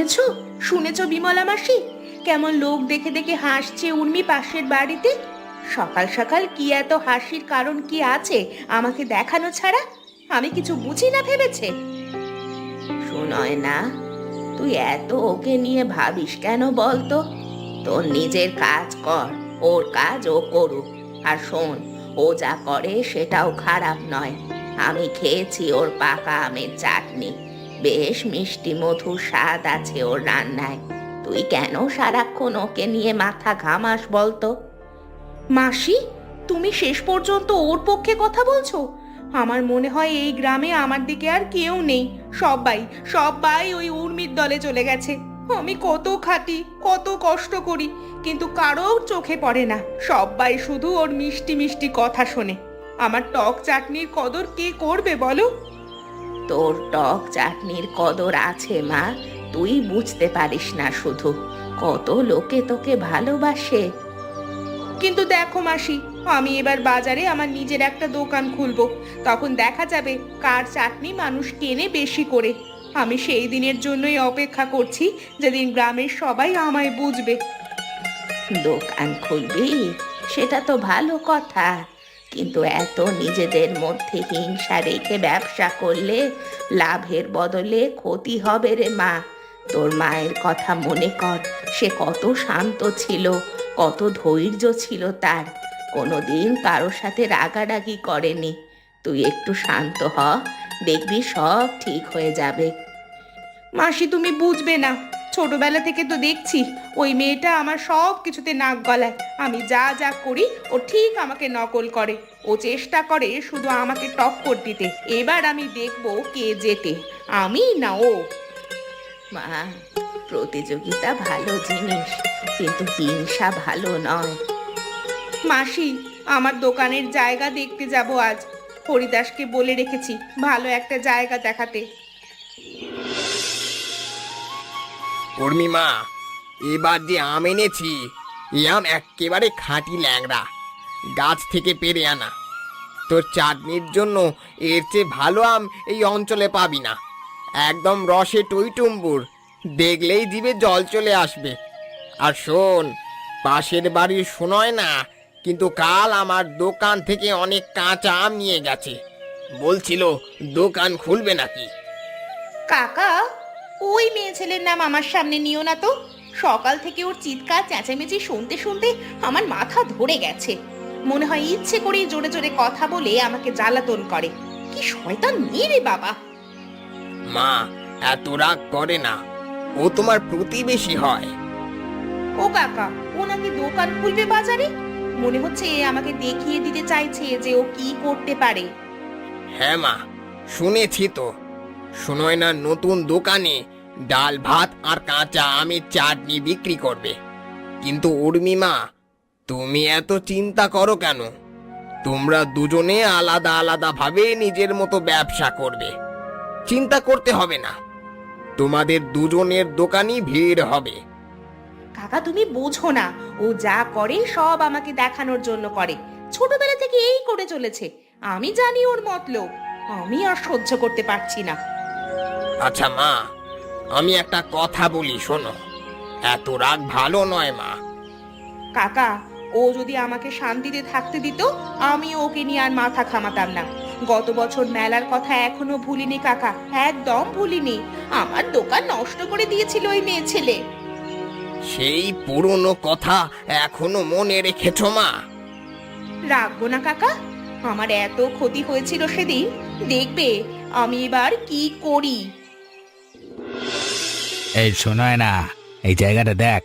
শুনেছো শুনেছো বিমলা মাসি, কেমন লোক দেখে দেখে হাসছে উর্মি পাশের বাড়িতে? সকাল সকাল কি এত হাসির কারণ কি আছে আমাকে দেখানো ছাড়া? আমি কিছু বুঝি না ভেবেছে। শোনয় না, তুই এত ওকে নিয়ে ভাবিস কেন বলতো? তোর নিজের কাজ কর, ওর কাজ ও করুক। আর শোন, ও যা করে সেটাও খারাপ নয়। আমি খেয়েছি ওর পাকা আমের চাটনি, বেশ মিষ্টি মধুর স্বাদ আছে ওর রান্নায়। তুই কেন সারাক্ষণ ওকে নিয়ে মাথা ঘামাস বলতো? মাসি, তুমি শেষ পর্যন্ত ওর পক্ষে কথা বলছো? আমার মনে হয় এই গ্রামে আমার দিকে আর কেউ নেই। সবাই সবাই ওই উর্মির দলে চলে গেছে। আমি কত খাটি, কত কষ্ট করি, কিন্তু কারোর চোখে পড়ে না। সবাই শুধু ওর মিষ্টি মিষ্টি কথা শোনে। আমার টক চাটনির কদর কে করবে বলো? তোর টক চাটনির কদর আছে মা, তুই বুঝতে পারিস না শুধু। কত লোকে তোকে ভালোবাসে। কিন্তু দেখো মাসি, আমি এবার বাজারে আমার নিজের একটা দোকান খুলবো। তখন দেখা যাবে কার চাটনি মানুষ কেনে বেশি করে। আমি সেই দিনের জন্যই অপেক্ষা করছি, যেদিন গ্রামের সবাই আমায় বুঝবে। দোকান খুলবি? সেটা তো ভালো কথা, কিন্তু এত নিজেদের মধ্যে হিংসা রেখে ব্যবসা করলে লাভের বদলে ক্ষতি হবে রে মা। তোর মায়ের কথা মনে কর, সে কত শান্ত ছিল, কত ধৈর্য ছিল তার। কোনোদিন কারোর সাথে রাগারাগি করেনি। তুই একটু শান্ত হ, দেখবি সব ঠিক হয়ে যাবে। মাসি, তুমি বুঝবে না। ছোটবেলা থেকে তো দেখছি ওই মেয়েটা আমার সব কিছুতে নাক গলায়। আমি যা যা করি ও ঠিক আমাকে নকল করে। ও চেষ্টা করে শুধু আমাকে টক্কর দিতে। এবার আমি দেখবো কে জেতে, আমি না ও। মা, প্রতিযোগিতা ভালো জিনিস, কিন্তু হিংসা ভালো নয়। মাসি, আমার দোকানের জায়গা দেখতে যাব আজ। হরিদাসকে বলে রেখেছি ভালো একটা জায়গা দেখাতে। উর্মিমা, এবার যে আম এনেছি, এ আম একেবারে খাঁটি ল্যাংড়া, গাছ থেকে পেরে আনা। তোর চাটনির জন্য এর চেয়ে ভালো আম এই অঞ্চলে পাবি না। একদম রসে টইটুম্বুর, দেখলেই জিভে জল চলে আসবে। আর শোন, পাশের বাড়ির শোনয় না, কিন্তু কাল আমার দোকান থেকে অনেক কাঁচা আম নিয়ে গেছে। বলছিল দোকান খুলবে নাকি। কাকা, ওই মেয়ে ছেলের নাম আমার সামনে নিও না তো। সকাল থেকে ওর চিৎকার চেঁচামেচি শুনতে শুনতে আমার মাথা ধরে গেছে। মনে হয় ইচ্ছে করেই জোরে জোরে কথা বলে আমাকে জ্বালাতন করে। কি শয়তান মেয়ে রে বাবা! মা, এত রাগ করে না, ও তোমার প্রতিবেশী হয়। ও কাকা, ও নাকি দোকান খুলবে বাজারে? মনে হচ্ছে আমাকে দেখিয়ে দিতে চাইছে যে ও কি করতে পারে। হ্যাঁ মা, শুনেছি তো। শোনোয় না, নতুন দোকানে ডাল ভাত আর কাঁচা আমের চাটনি বিক্রি করবে। কিন্তু উর্মিমা, তুমি এত চিন্তা করো কেন? তোমরা দুজনে আলাদা আলাদা ভাবে নিজের মতো ব্যবসা করবে, চিন্তা করতে হবে না। তোমাদের দুজনের দোকানই ভিড় হবে। কাকা, তুমি বোঝো না, ও যা করে সব আমাকে দেখানোর জন্য করে। ছোটবেলা থেকে এই করে চলেছে। আমি জানি ওর মতলব। আমি আর সহ্য করতে পারছি না। আচ্ছা মা, আমি একটা কথা বলি শোনো, এত রাগ ভালো নয় মা। কাকা, ও যদি আমাকে শান্তিতে থাকতে দিত, আমি ওকে নিয়ে আর মাথা ঘামাতাম না। গত বছর মেলার কথা এখনো ভুলিনি কাকা, একদম ভুলিনি। আমার দোকান নষ্ট করে দিয়েছিল ওই মেয়ে ছেলে। সেই পুরনো কথা এখনো মনে রেখেছো মা? রাখবো না কাকা, আমার এত ক্ষতি হয়েছিল সেদিন। দেখবে আমি এবার কি করি। এই শোনায় না, এই জায়গাটা দেখ,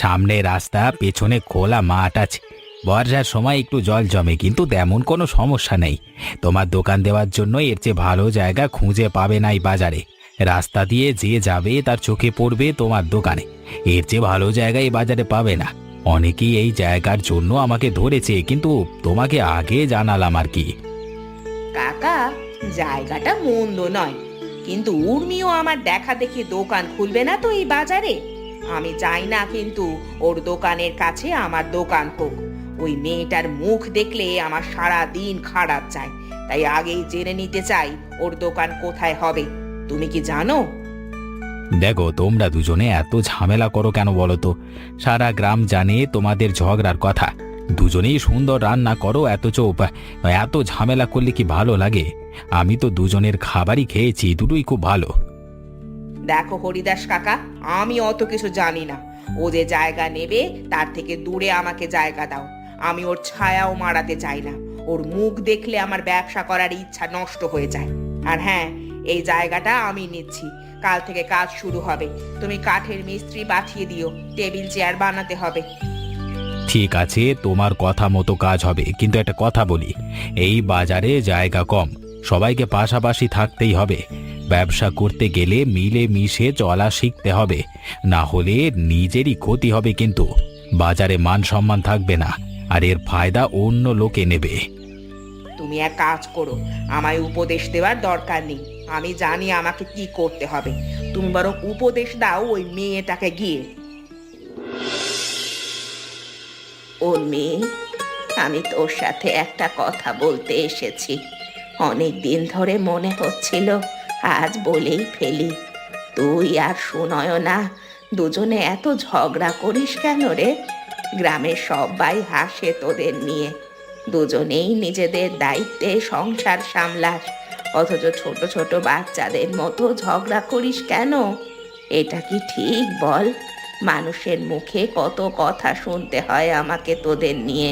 সামনে রাস্তা, পেছনে খোলা মাঠ আছে। বর্ষার সময় একটু জল জমে, কিন্তু তেমন কোনো সমস্যা নেই। তোমার দোকান দেওয়ার জন্য এর চেয়ে ভালো জায়গা খুঁজে পাবে না এই বাজারে। রাস্তা দিয়ে যে যাবে তার চোখে পড়বে তোমার দোকানে। এর চেয়ে ভালো জায়গা এই বাজারে পাবে না। অনেকেই এই জায়গার জন্য আমাকে ধরেছে, কিন্তু তোমাকে আগে জানালাম আর কি। কাকা, জায়গাটা মন্দ নয়, কিন্তু উর্মিও আমার দেখা দেখি দোকান খুলবে না তো এই বাজারে। আমি চাই না কিন্তু ওর দোকানের কাছে আমার দোকান হোক। ওই মেয়েটার মুখ দেখলে আমার সারা দিন খারাপ যায়। তাই আগেই জেনে নিতে চাই ওর দোকান কোথায় হবে। তুমি কি জানো? দেখো, তোমরা দুজনে এত ঝামেলা করো কেন বলো তো? সারা গ্রাম জানে তোমাদের ঝগড়ার কথা। দুজনেই সুন্দর রান্না করো, এত ঝামেলা করলে কি ভালো লাগে? আমি তো দুজনের খাবারই খেয়েছি, দুটোই খুব ভালো। দেখো হরিদাস কাকা, আমি অত কিছু জানি না। ও যে জায়গা নেবে তার থেকে দূরে আমাকে জায়গা দাও। আমি ওর ছায়াও মারাতে চাই না। ওর মুখ দেখলে আমার ব্যবসা করার ইচ্ছা নষ্ট হয়ে যায়। আর হ্যাঁ, এই জায়গাটা আমি নিচ্ছি। কাল থেকে কাজ শুরু হবে। তুমি কাঠের মিস্ত্রি পাঠিয়ে দিও, টেবিল চেয়ার বানাতে হবে। ঠিক আছে, তোমার কথা মতো কাজ হবে, কিন্তু একটা কথা বলি, এই বাজারে জায়গা কম, সবাইকে পাশাপাশি থাকতেই হবে। ব্যবসা করতে গেলে মিলে মিশে চলা শিখতে হবে, না হলে নিজেরই ক্ষতি হবে। কিন্তু বাজারে মান সম্মান থাকবে না, আর এর ফায়দা অন্য লোকে নেবে। তুমি এক কাজ করো, আমায় উপদেশ দেওয়ার দরকার নেই। আমি জানি আমাকে কি করতে হবে। তুমি বরং উপদেশ দাও ওই মেয়েটাকে গিয়ে। ও মেয়ে, আমি তোর সাথে একটা কথা বলতে এসেছি। অনেক দিন ধরে মনে হচ্ছিল আজ বলেই ফেলি। তুই আর সুনয়না দুজনে এত ঝগড়া করিস কেন রে? গ্রামের সবাই হাসে তোদের নিয়ে। দুজনেই নিজেদের দায়িত্বে সংসার সামলাস, অথচ ছোট ছোট বাচ্চাদের মতো ঝগড়া করিস কেন? এটা কি ঠিক বল? মানুষের মুখে কত কথা শুনতে হয় আমাকে তোদের নিয়ে।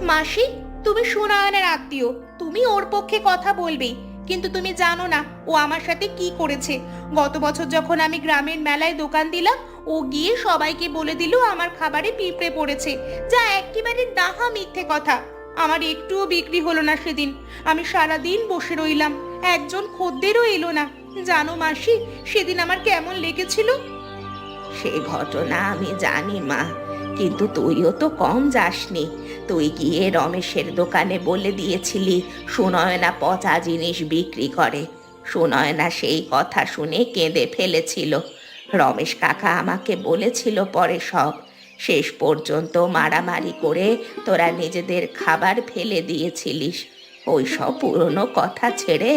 মাসি, তুমি সুনয়নের আত্মীয়, তুমি ওর পক্ষে কথা বলবেই। কিন্তু তুমি জানো না ও আমার সাথে কি করেছে। গত বছর যখন আমি গ্রামের মেলায় দোকান দিলাম, ও গিয়ে সবাইকে বলে দিল আমার খাবারে পিঁপড়ে পড়েছে, যা একেবারে ডাহা মিথ্যে কথা। আমার একটুও বিক্রি হলো না সেদিন। আমি সারাদিন বসে রইলাম, একজন খদ্দেরও এলো না। জানো মাসি, সেদিন আমার কেমন লেগেছিল। সে ঘটনা আমি জানি মা, কিন্তু তুইও তো কম যাসনি। তুই গিয়ে রমেশের দোকানে বলে দিয়েছিলি সুনয়না পচা জিনিস বিক্রি করে। সুনয়না সেই কথা শুনে কেঁদে ফেলেছিল। রমেশ কাকা আমাকে বলেছিল পরে সব। শেষ পর্যন্ত মারামারি করে তোরা নিজেদের খাবার ফেলে দিয়েছিলিস। ওই সব পুরনো কথা ছেড়ে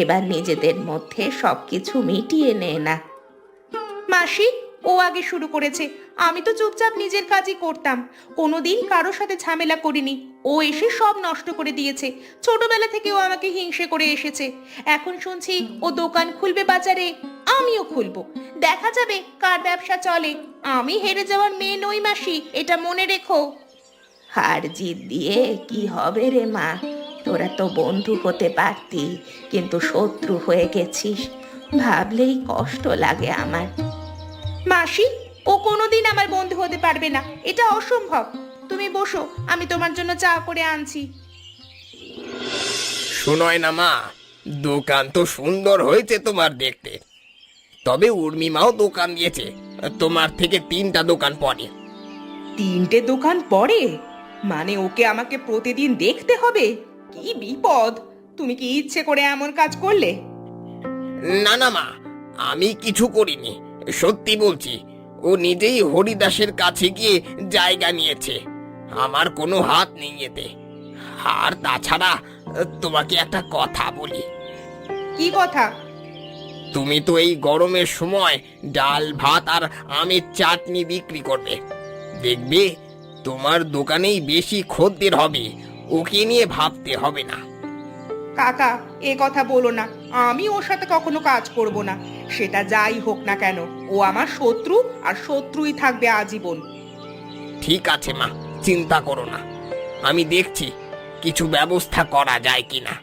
এবার নিজেদের মধ্যে সবকিছু মিটিয়ে নে না। মাসি, ও আগে শুরু করেছে। আমি তো চুপচাপ নিজের কাজই করতাম, কোনোদিন কারোর সাথে ঝামেলা করিনি। ও এসে সব নষ্ট করে দিয়েছে। ছোটবেলা থেকে ও আমাকে হিংসে করে এসেছে। এখন শুনছি ও দোকান খুলবে বাজারে, আমিও খুলবো। দেখা যাবে কার ব্যবসা চলে। আমি হেরে যাওয়ার মেয়ে নই মাসি, এটা মনে রেখো। হার জিত দিয়ে কি হবে রে মা? তোরা তো বন্ধু হতে পারতি, কিন্তু শত্রু হয়ে গেছিস। ভাবলেই কষ্ট লাগে আমার। মাসি, ও কোনোদিন আমার বন্ধু হতে পারবে না, এটা অসম্ভব। তুমি বসো, আমি তোমার জন্য চা করে আনছি। শোনোয় না মা, দোকান তো সুন্দর হয়েছে তোমার দেখতে। তবে উর্মিমাও দোকান দিয়েছে, তোমার থেকে 3টা দোকান পরে। 3টে দোকান পরে? মানে ওকে আমাকে প্রতিদিন দেখতে হবে? কি বিপদ! তুমি কি ইচ্ছে করে এমন কাজ করলে? না না মা, আমি কিছু করিনি, সত্যি বলছি। ও নিজেই হরিদাসের কাছে গিয়ে জায়গা নিয়েছে, আমার কোনো হাত নেই এতে। আর তাছাড়া তোমাকে একটা কথা বলি। কি কথা? তুমি তো এই গরমের সময় ডাল ভাত আর আমের চাটনি বিক্রি করবে। দেখবে তোমার দোকানেই বেশি খদ্দের হবে, ওকে নিয়ে ভাবতে হবে না। কাকা, এ কথা বলো না। আমি ওর সাথে কখনো কাজ করব না, সেটা যাই হোক না কেন। ও আমার শত্রু, আর শত্রুই থাকবে আজীবন। ঠিক আছে মা, চিন্তা করো না, আমি দেখছি কিছু ব্যবস্থা করা যায় কিনা।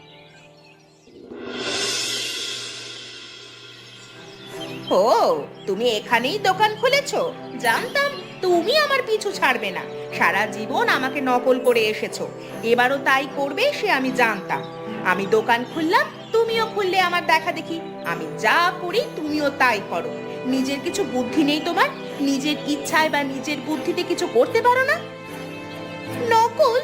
ও, তুমি এখানেই দোকান খুলেছো? জানতাম তুমি আমার পিছু ছাড়বে না। সারা জীবন আমাকে নকল করে এসেছো, এবারও তাই করবে সে আমি জানতাম। আমি দোকান খুললাম, তুমিও খুললে আমার দেখা দেখি। আমি যা করি তুমিও তাই করো। নিজের কিছু বুদ্ধি নেই তোমার? নিজের ইচ্ছায় বা নিজের বুদ্ধিতে কিছু করতে পারো না? নকল?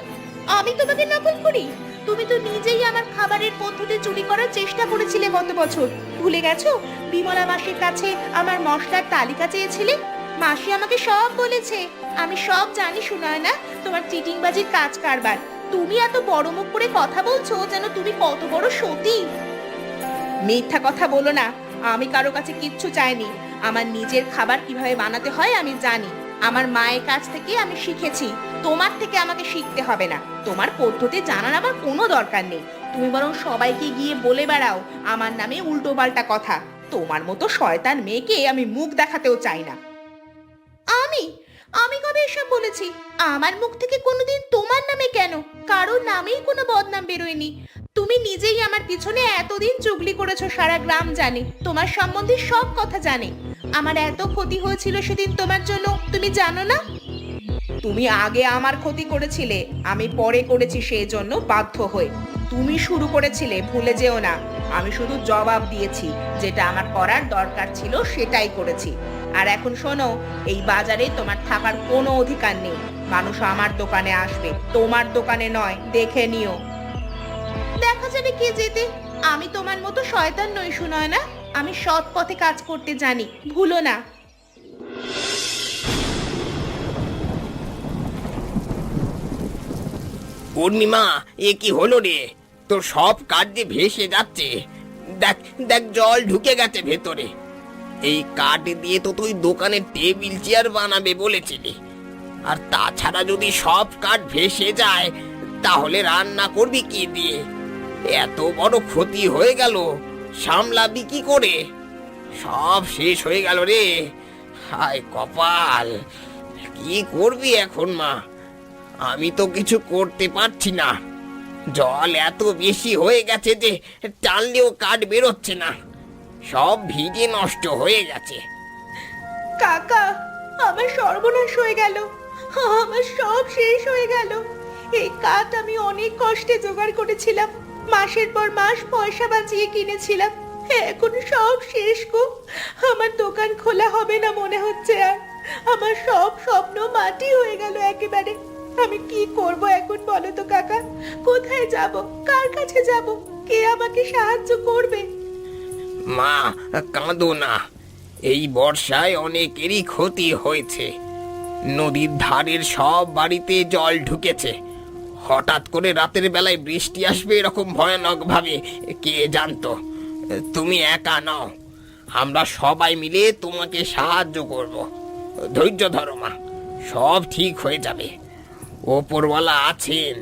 আমি তোমাকে নকল করি? তুমি তো নিজেই আমার খাবারের পদ্ধতি চুরি করার চেষ্টা করেছিলে গত বছর, ভুলে গেছো? বিমলা মাসির কাছে আমার মশলার তালিকা চেয়েছিলে। মাসি আমাকে সব বলেছে। আমি সব জানি সুনয়না, তোমার চিটিংবাজির কাজ কারবার। তুমি এত বড় মুখ করে কথা বলছো যেন তুমি কত বড় সতী। মিথ্যা কথা বলো না, আমি কারো কাছে কিচ্ছু চাইনি। আমার নিজের খাবার কিভাবে বানাতে হয় আমি জানি। আমার মায়ের কাছ থেকে আমি শিখেছি। তোমার থেকে আমাকে শিখতে হবে না। তোমার পদ্ধতি জানার আমার কোনো দরকার নেই। তুমি বরং সবাইকে গিয়ে বলে বেড়াও আমার নামে উল্টোপাল্টা কথা। তোমার মতো শয়তান মেয়েকে আমি মুখ দেখাতেও চাই না। আমি আমি কবে এসব বলেছি? আমার মুখ থেকে কোনোদিন তোমার নামে কেন? কারোর নামেই কোনো বদনাম বেরোয়নি। তুমি নিজেই আমার পিছনে এতদিন চুগলি করেছো, সারা গ্রাম জানে, তোমার সম্বন্ধে সব কথা জানে। আমার এত ক্ষতি হয়েছিল সেদিন তোমার জন্য, তুমি জানো না? তুমি আগে আমার ক্ষতি করেছিলে, আমি পরে করেছি সেই জন্য বাধ্য হয়ে। তুমি শুরু করেছিলে, ভুলে যেও না। আমি শুধু জবাব দিয়েছি, যেটা আমার করার দরকার ছিল সেটাই করেছি। আর এখন শোনো, এই বাজারে তোমার থাকার কোনো অধিকার নেই। মানুষ আমার দোকানে আসবে, তোমার দোকানে নয়, দেখে নিও। দেখা যাবে কে যেতে। আমি তোমার মতো শয়তান নই শুনয় না। আমি সৎ পথে কাজ করতে জানি, ভুলো না। পূর্ণিমা, এ কি হলো রে? তোর সব কাজ যে ভেসে যাচ্ছে। দেখ দেখ, জল ঢুকে গেছে ভেতরে। এই কাঠ দিয়ে তো তুই দোকানে টেবিল চেয়ার বানাবে বলেছিলি। আর তাছাড়া যদি সব কাঠ ভেসে যায় তাহলে রান্না করবি কি দিয়ে? এত বড় ক্ষতি হয়ে গেল, সামলাবি কি করে? সব শেষ হয়ে গেল রে। হায় কপাল, কি করবি এখন মা? আমি তো কিছু করতে পারছি না। জল এত বেশি হয়ে গেছে যে টানলেও কাঠ বেরোচ্ছে না। সব ভিজে নষ্ট হয়ে গেছে। কাকা, আমার সর্বনাশ হয়ে গেল। আমার সব শেষ হয়ে গেল। এই কাঠ আমি অনেক কষ্টে জোগাড় করেছিলাম, মাসের পর মাস পয়সা বাঁচিয়ে কিনেছিলাম। এখন সব শেষ গো। আমার দোকান খোলা হবে না মনে হচ্ছে আর। আমার সব স্বপ্ন মাটি হয়ে গেল একেবারে। আমি কি করব এখন বলো তো কাকা? কোথায় যাব? কার কাছে যাব? কে আমাকে সাহায্য করবে? মা, কাঁদো না। এই বর্ষায় অনেকেরই ক্ষতি হয়েছে। নদীর ধারের সব বাড়িতে জল ঢুকেছে। হঠাৎ করে রাতের বেলায় বৃষ্টি আসবে এরকম ভয়ানক ভাবে কে জানতো? তুমি একা নও, আমরা সবাই মিলে তোমাকে সাহায্য করব। ধৈর্য ধরো মা, সব ঠিক হয়ে যাবে। ওপরওয়ালা আছেন,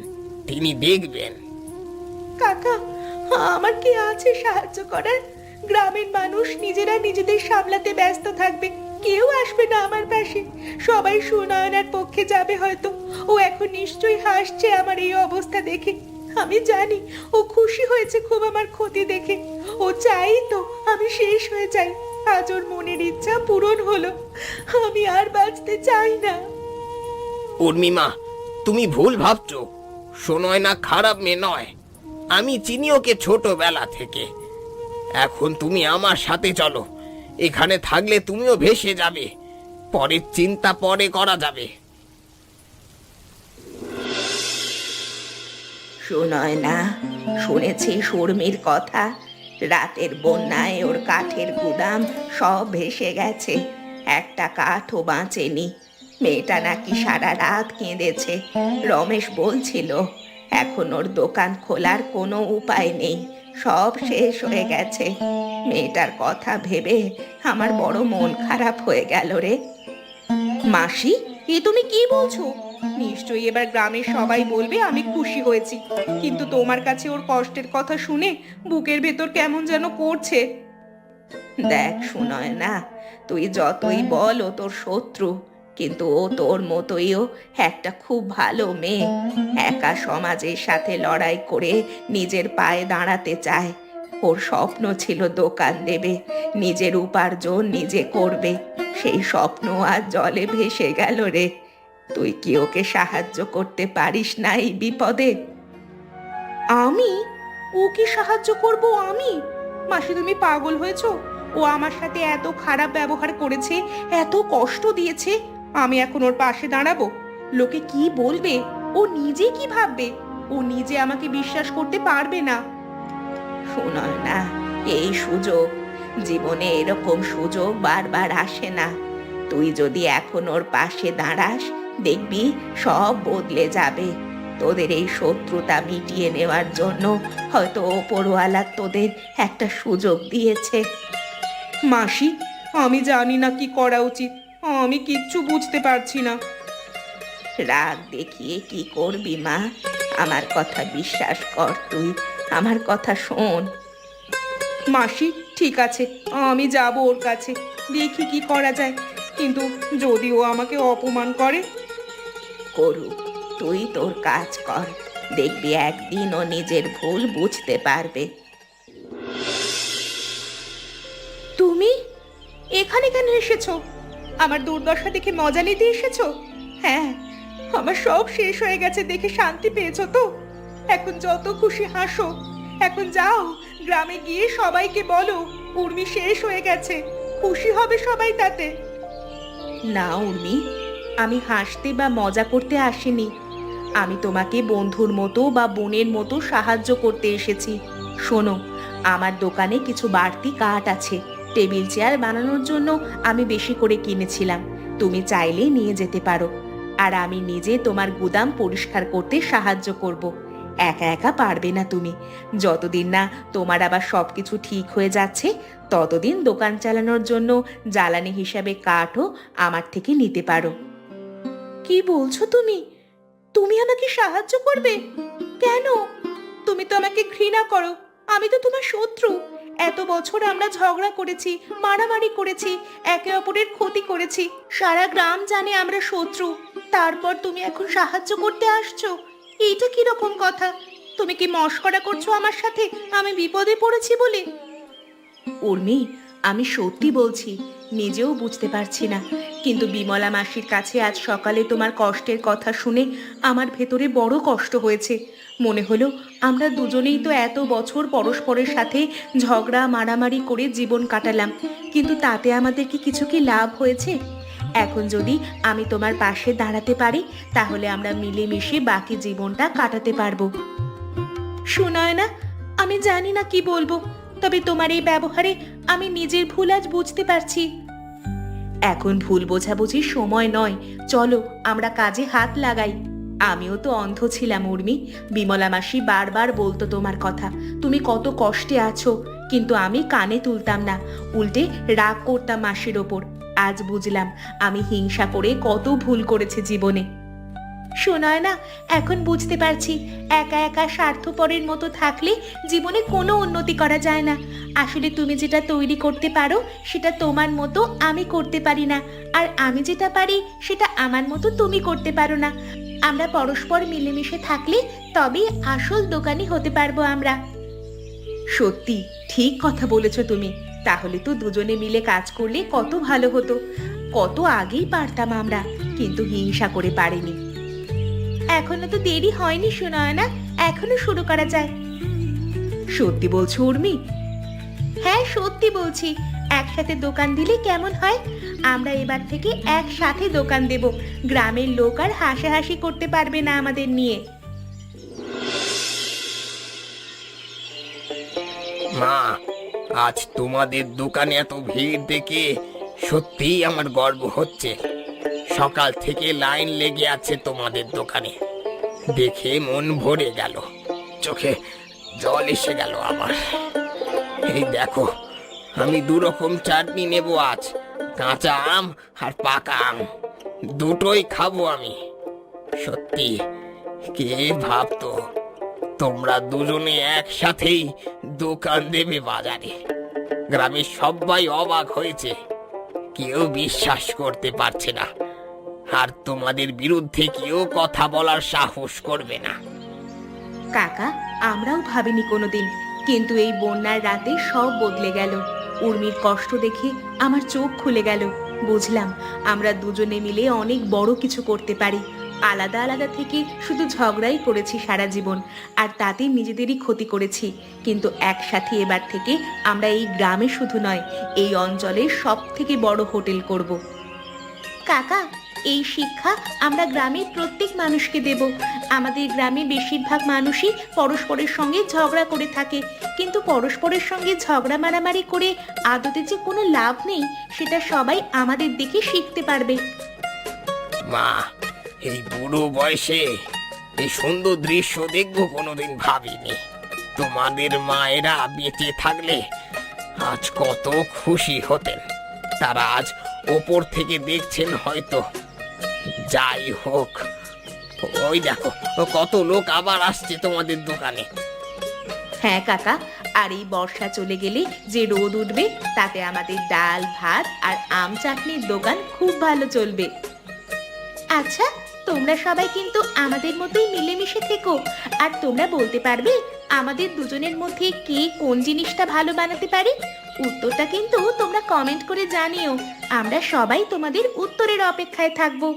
তিনি দেখবেন। কাকা, আমার কি আছে সাহায্য করার? গ্রামের মানুষ নিজেরা নিজেদের সামলাতে ব্যস্ত থাকবে, কেউ আসবে না আমার পাশে। সবাই সুনয়নার পক্ষে যাবে হয়তো। ও এখন নিশ্চয়ই হাসছে আমার এই অবস্থা দেখে। আমি জানি ও খুশি হয়েছে খুব আমার ক্ষতি দেখে। ও চাই তো আমি শেষ হয়ে যাই। আজ ওর মনের ইচ্ছা পূরণ হলো। আমি আর বাঁচতে চাই না। উর্মিমা, তুমি ভুল ভাবছো। শোনয় না খারাপ মেয়ে নয়, আমি চিনি ওকে ছোটবেলা থেকে। এখন তুমি আমার সাথে চলো। এখানে থাকলে তুমিও ভেসে যাবে। পরের চিন্তা পরে করা যাবে। শোনয় না, শুনেছি সুরমির কথা। রাতের বন্যায় ওর কাঠের গুদাম সব ভেসে গেছে, একটা কাঠও বাঁচেনি। মেয়েটা নাকি সারা রাত কেঁদেছে। রমেশ বলছিল এখন ওর দোকান খোলার কোনো উপায় নেই, সব শেষ হয়ে গেছে। মেয়েটার কথা ভেবে আমার বড় মন খারাপ হয়ে গেল রে। মাসি, এ তুমি কি বলছো? নিশ্চয়ই এবার গ্রামের সবাই বলবে আমি খুশি হয়েছি, কিন্তু তোমার কাছে ওর কষ্টের কথা শুনে বুকের ভেতর কেমন যেন করছে। দেখ শুনয় না, তুই যতই বল ও তোর শত্রু, কিন্তু ও তোর মতোইও একটা খুব ভালো মেয়ে। একা সমাজের সাথে লড়াই করে নিজের পায়ে দাঁড়াতে চায়। ওর স্বপ্ন ছিল দোকান দেবে, নিজের উপার্জন নিজে করবে। সেই স্বপ্ন আজ জলে ভেসে গেল রে। তুই কি ওকে সাহায্য করতে পারিস না এই বিপদে? আমি ওকে সাহায্য করব? আমি? মাসি, তুমি পাগল হয়েছো? ও আমার সাথে এত খারাপ ব্যবহার করেছে, এত কষ্ট দিয়েছে, আমি এখন ওর পাশে দাঁড়াবো? লোকে কি বলবে? ও নিজে কি ভাববে? ও নিজে আমাকে বিশ্বাস করতে পারবে না। শোনয় না, এই সুযোগ, জীবনে এরকম সুযোগ বারবার আসে না। তুই যদি এখন ওর পাশে দাঁড়াস, দেখবি সব বদলে যাবে। তোদের এই শত্রুতা মিটিয়ে নেওয়ার জন্য হয়তো ওপরওয়ালা তোদের একটা সুযোগ দিয়েছে। মাসি, আমি জানি না কি করা উচিত, আমি কিচ্ছু বুঝতে পারছি না। রাগ দেখিয়ে কি করবি মা? আমার কথা বিশ্বাস কর, তুই আমার কথা শোন। মাসি ঠিক আছে, আমি যাব ওর কাছে, দেখি কি করা যায়। কিন্তু যদি ও আমাকে অপমান করে? করুক, তুই তোর কাজ কর, দেখবি একদিন ও নিজের ভুল বুঝতে পারবে। তুমি এখানে কেন এসেছো? আমার দুর্দশা দেখে মজা নিতে এসেছো? হ্যাঁ, আমার সব শেষ হয়ে গেছে দেখে শান্তি পেয়েছো তো? এখন যত খুশি হাসো। এখন যাও, গ্রামে গিয়ে সবাইকে বলো উর্মি শেষ হয়ে গেছে, খুশি হবে সবাই তাতে। না উর্মি, আমি হাসতে বা মজা করতে আসিনি। আমি তোমাকে বন্ধুর মতো বা বোনের মতো সাহায্য করতে এসেছি। শোনো, আমার দোকানে কিছু বাড়তি কাঠ আছে, টেবিল চেয়ার বানানোর জন্য আমি বেশি করে কিনেছিলাম। তুমি চাইলে নিয়ে যেতে পারো, আর আমি নিজে তোমার গুদাম পরিষ্কার করতে সাহায্য করব। একা একা পারবে না তুমি। যতদিন না তোমার আবার সবকিছু ঠিক হয়ে যাচ্ছে, ততদিন দোকান চালানোর জন্য জ্বালানি হিসাবে কাঠও আমার থেকে নিতে পারো। কি বলছো তুমি? তুমি আমাকে সাহায্য করবে? কেন? তুমি তো আমাকে ঘৃণা করো, আমি তো তোমার শত্রু। এত বছর আমরা ঝগড়া করেছি, মারামারি করেছি, একে অপরের ক্ষতি করেছি, সারা গ্রাম জানে আমরা শত্রু। তারপর তুমি এখন সাহায্য করতে আসছো? এইটা কি রকম কথা? তুমি কি মশকরা করছো আমার সাথে আমি বিপদে পড়েছি বলে? উর্মি, আমি সত্যি বলছি, নিজেও বুঝতে পারছি না, কিন্তু বিমলা মাসির কাছে আজ সকালে তোমার কষ্টের কথা শুনে আমার ভেতরে বড় কষ্ট হয়েছে। মনে হলো আমরা দুজনেই তো এত বছর পরস্পরের সাথে ঝগড়া মারামারি করে জীবন কাটালাম, কিন্তু তাতে আমাদের কি কিছু কি লাভ হয়েছে? এখন যদি আমি তোমার পাশে দাঁড়াতে পারি, তাহলে আমরা মিলেমিশে বাকি জীবনটা কাটাতে পারবো। শোনায় না, আমি জানি না কি বলবো, তবে তোমার এই ব্যবহারে আমি নিজের ভুল আজ বুঝতে পারছি। এখন ভুল বোঝাবুঝির সময় নয়, চলো আমরা কাজে হাত লাগাই। আমিও তো অন্ধ ছিলাম উর্মি, বিমলা মাসি বারবার বলতো তোমার কথা, তুমি কত কষ্টে আছো, কিন্তু আমি কানে তুলতাম না, উল্টে রাগ করতাম মাসির ওপর। আজ বুঝলাম আমি হিংসা করে কত ভুল করেছি জীবনে। শোনায় না, এখন বুঝতে পারছি একা একা স্বার্থপরের মতো থাকলে জীবনে কোনো উন্নতি করা যায় না। আসলে তুমি যেটা তৈরি করতে পারো সেটা তোমার মতো আমি করতে পারি না, আর আমি যেটা পারি সেটা আমার মতো তুমি করতে পারো না। আমরা পরস্পর মিলেমিশে থাকলে তবেই আসল দোকানি হতে পারবো আমরা। সত্যি ঠিক কথা বলেছো তুমি। তাহলে তো দুজনে মিলে কাজ করলে কত ভালো হতো। কত আগেই পারতাম আমরা, কিন্তু হিংসা করে পারিনি। এখনো তো দেরি হয়নি সুনয়না, এখনো শুরু করা যায়। সত্যি বলছো উর্মি? হ্যাঁ সত্যি বলছি। একসাথে দোকান দিলে কেমন হয়? আমরা এবার থেকে একসাথে দোকান দেব, গ্রামের লোক আর হাসাহাসি করতে পারবে না আমাদের নিয়ে। মা, আজ তোমাদের দোকানে এত ভিড় দেখে সত্যিই আমার গর্ব হচ্ছে। সকাল থেকে লাইন লেগে আছে তোমাদের দোকানে, দেখে মন ভরে গেল, চোখে জল এসে গেল আমার। এই দেখো, আমি দুরকম চাটনি নেব আজ, কাঁচা আম আর পাকা আম, দুটোই খাবো আমি। সত্যি, কে ভাবতো তোমরা দুজনে একসাথেই দোকান দেবে বাজারে? গ্রামের সবাই অবাক হয়েছে, কেউ বিশ্বাস করতে পারছে না, আর তোমাদের বিরুদ্ধে কেউ কথা বলার সাহস করবে না। কাকা, আমরাও ভাবিনি কোনোদিন, কিন্তু এই বন্যার রাতে সব বদলে গেল। উর্মির কষ্ট দেখে আমার চোখ খুলে গেল। বুঝলাম আমরা দুজনে মিলে অনেক বড় কিছু করতে পারি। আলাদা আলাদা থেকে শুধু ঝগড়াই করেছি সারা জীবন, আর তাতে নিজেদেরই ক্ষতি করেছি। কিন্তু একসাথে এবার থেকে আমরা এই গ্রামে শুধু নয়, এই অঞ্চলের সব থেকে বড় হোটেল করব। কাকা, এই শিক্ষা আমরা গ্রামের প্রত্যেক মানুষকে দেব। আমাদের গ্রামে বেশিরভাগ মানুষই পরস্পরের সঙ্গে ঝগড়া করে থাকে, কিন্তু পরস্পরের সঙ্গে ঝগড়া মারামারি করে আদতে যে কোনো লাভ নেই, সেটা সবাই আমাদের দেখে শিখতে পারবে। মা, এই বুড়ো বয়সে এই সুন্দর দৃশ্য দেখবো কোনোদিন ভাবিনি। তোমাদের মায়েরা বেঁচে থাকলে আজ কত খুশি হতেন, তারা আজ ওপর থেকে দেখছেন হয়তো। যাই হোক, ওই দেখো কত লোক আবার আসছে তোমাদের দোকানে। হ্যাঁ কাকা, আর এই বর্ষা চলে গেলে যে রোদ উঠবে তাতে আমাদের ডাল ভাত আর আম চাটনির দোকান খুব ভালো চলবে। আচ্ছা, তোমরা সবাই কিন্তু আমাদের মতোই মিলেমিশে থেকো। আর তোমরা বলতে পারবে আমাদের দুজনের মধ্যে কে কোন জিনিসটা ভালো বানাতে পারে? উত্তরটা কিন্তু তোমরা কমেন্ট করে জানিও। আমরা সবাই তোমাদের উত্তরের অপেক্ষায় থাকবো।